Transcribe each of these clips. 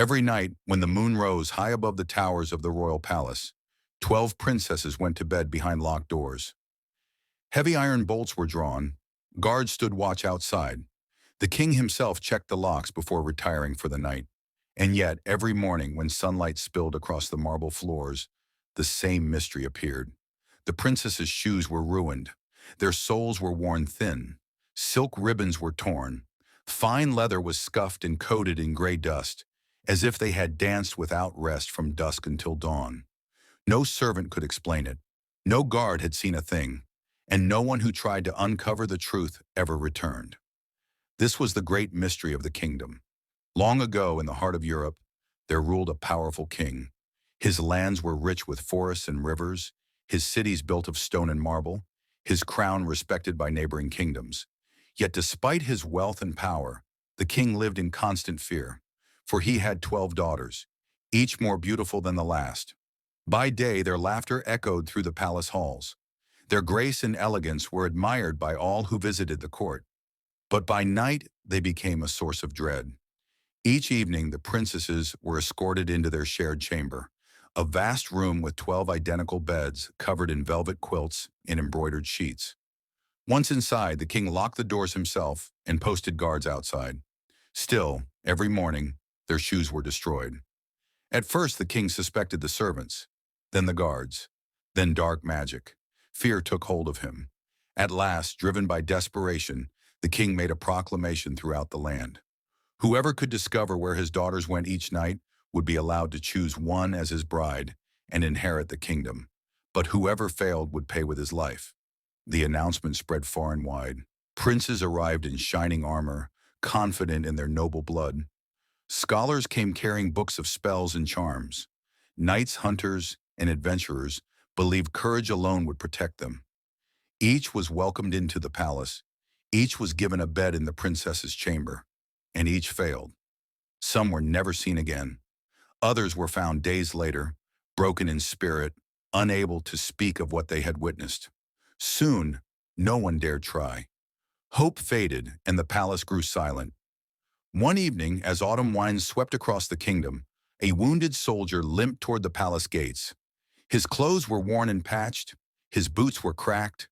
Every night, when the moon rose high above the towers of the royal palace, 12 princesses went to bed behind locked doors. Heavy iron bolts were drawn. Guards stood watch outside. The king himself checked the locks before retiring for the night. And yet, every morning when sunlight spilled across the marble floors, the same mystery appeared. The princesses' shoes were ruined. Their soles were worn thin. Silk ribbons were torn. Fine leather was scuffed and coated in gray dust, as if they had danced without rest from dusk until dawn. No servant could explain it. No guard had seen a thing, and no one who tried to uncover the truth ever returned. This was the great mystery of the kingdom. Long ago, in the heart of Europe, there ruled a powerful king. His lands were rich with forests and rivers, his cities built of stone and marble, his crown respected by neighboring kingdoms. Yet despite his wealth and power, the king lived in constant fear, for he had 12 daughters, each more beautiful than the last. By day, their laughter echoed through the palace halls. Their grace and elegance were admired by all who visited the court. But by night, they became a source of dread. Each evening, the princesses were escorted into their shared chamber, a vast room with 12 identical beds covered in velvet quilts and embroidered sheets. Once inside, the king locked the doors himself and posted guards outside. Still, every morning, their shoes were destroyed. At first, the king suspected the servants, then the guards, then dark magic. Fear took hold of him. At last, driven by desperation, the king made a proclamation throughout the land. Whoever could discover where his daughters went each night would be allowed to choose one as his bride and inherit the kingdom. But whoever failed would pay with his life. The announcement spread far and wide. Princes arrived in shining armor, confident in their noble blood. Scholars came carrying books of spells and charms. Knights, hunters, and adventurers believed courage alone would protect them. Each was welcomed into the palace. Each was given a bed in the princess's chamber, and each failed. Some were never seen again. Others were found days later, broken in spirit, unable to speak of what they had witnessed. Soon, no one dared try. Hope faded, and the palace grew silent. One evening, as autumn winds swept across the kingdom, a wounded soldier limped toward the palace gates. His clothes were worn and patched, his boots were cracked,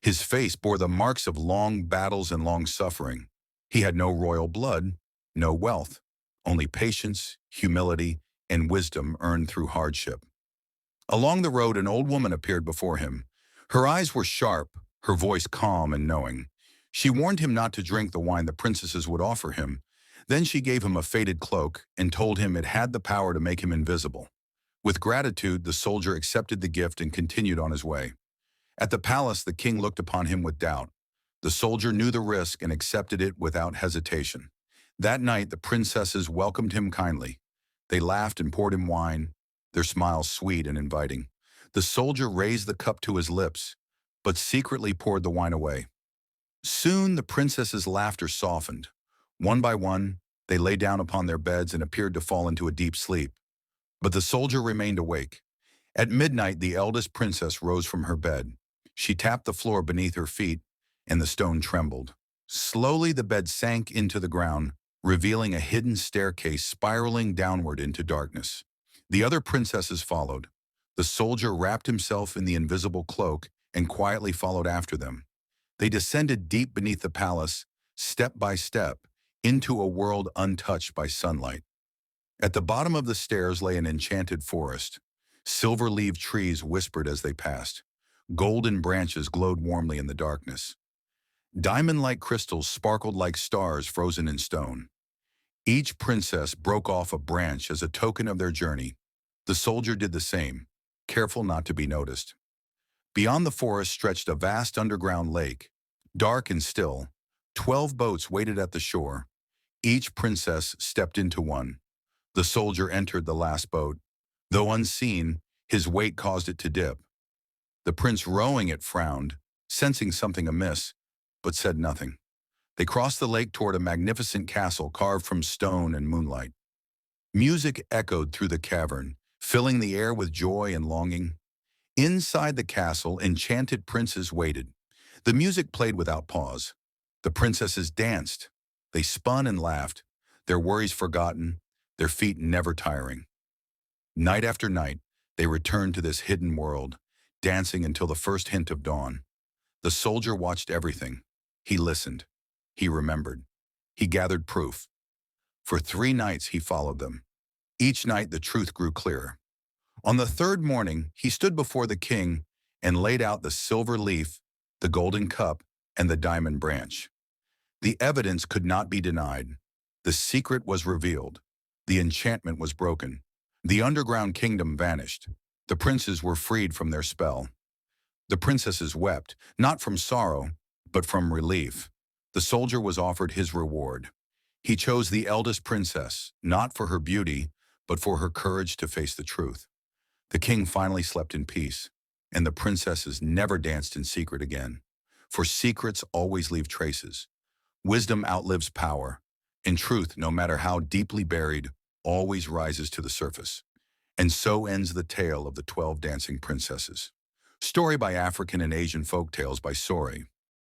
his face bore the marks of long battles and long suffering. He had no royal blood, no wealth, only patience, humility, and wisdom earned through hardship. Along the road, an old woman appeared before him. Her eyes were sharp, her voice calm and knowing. She warned him not to drink the wine the princesses would offer him. Then she gave him a faded cloak and told him it had the power to make him invisible. With gratitude, the soldier accepted the gift and continued on his way. At the palace, the king looked upon him with doubt. The soldier knew the risk and accepted it without hesitation. That night, the princesses welcomed him kindly. They laughed and poured him wine, their smiles sweet and inviting. The soldier raised the cup to his lips, but secretly poured the wine away. Soon, the princesses' laughter softened. One by one, they lay down upon their beds and appeared to fall into a deep sleep. But the soldier remained awake. At midnight, the eldest princess rose from her bed. She tapped the floor beneath her feet, and the stone trembled. Slowly, the bed sank into the ground, revealing a hidden staircase spiraling downward into darkness. The other princesses followed. The soldier wrapped himself in the invisible cloak and quietly followed after them. They descended deep beneath the palace, step by step, into a world untouched by sunlight. At the bottom of the stairs lay an enchanted forest. Silver-leaved trees whispered as they passed. Golden branches glowed warmly in the darkness. Diamond-like crystals sparkled like stars frozen in stone. Each princess broke off a branch as a token of their journey. The soldier did the same, careful not to be noticed. Beyond the forest stretched a vast underground lake. Dark and still, 12 boats waited at the shore. Each princess stepped into one. The soldier entered the last boat. Though unseen, his weight caused it to dip. The prince rowing it frowned, sensing something amiss, but said nothing. They crossed the lake toward a magnificent castle carved from stone and moonlight. Music echoed through the cavern, filling the air with joy and longing. Inside the castle, enchanted princes waited. The music played without pause. The princesses danced. They spun and laughed, their worries forgotten, their feet never tiring. Night after night, they returned to this hidden world, dancing until the first hint of dawn. The soldier watched everything. He listened. He remembered. He gathered proof. For 3 nights he followed them. Each night the truth grew clearer. On the third morning, he stood before the king and laid out the silver leaf, the golden cup, and the diamond branch. The evidence could not be denied. The secret was revealed. The enchantment was broken. The underground kingdom vanished. The princes were freed from their spell. The princesses wept, not from sorrow, but from relief. The soldier was offered his reward. He chose the eldest princess, not for her beauty, but for her courage to face the truth. The king finally slept in peace, and the princesses never danced in secret again. For secrets always leave traces. Wisdom outlives power, and truth, no matter how deeply buried, always rises to the surface. And so ends the tale of the 12 dancing princesses. Story by African and Asian Folktales by Sora.